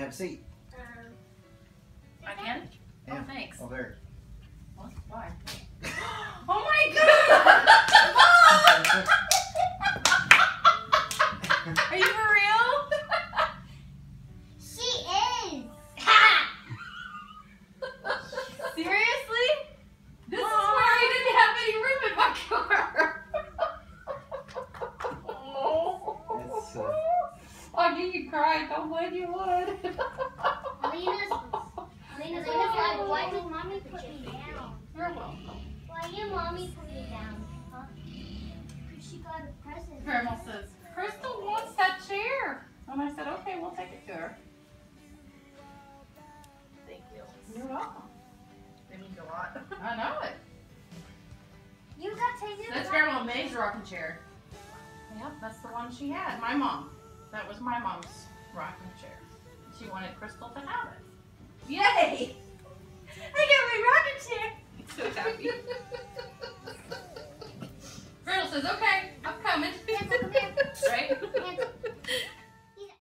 Have a seat. I can? Yeah. Oh, thanks. Oh, there. What? Why? Oh my God! Are you for real? She is. Seriously? This is where I didn't have any room in my car. It's, I knew you'd cry. Don't blame you would. Lena's like, why did mommy put me down? You're welcome. Why did mommy put me down? Huh? Because she got a present. Grandma says, Crystal wants that chair. And I said, okay, we'll take it to her. Thank you. You're welcome. That means a lot. I know it. You got to That's Grandma May's rocking chair. Yep, that's the one she had. My mom. That was my mom's rocking chair. She wanted Crystal to have it. Yay! I got my rocking chair. So happy. Grandma says, okay.